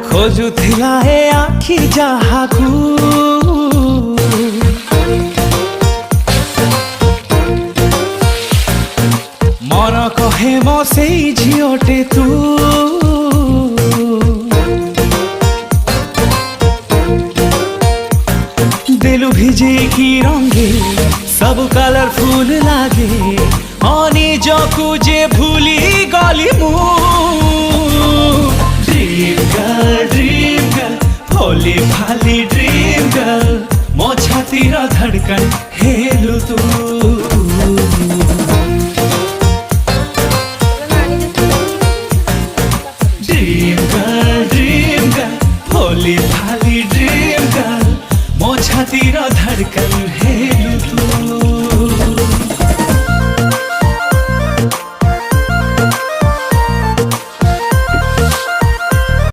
खोजुथिला ए आखि जाहाकू मन कहे मो सेई झियोटे तू दिल भिजे की रंगे सब कलरफुल लागे निजकू जे भूली गली मु ड्रीम गर्ल भोली भाली ड्रीम गर्ल मो छातीर धड़कन हेलु तू ड्रीम गर्ल भोली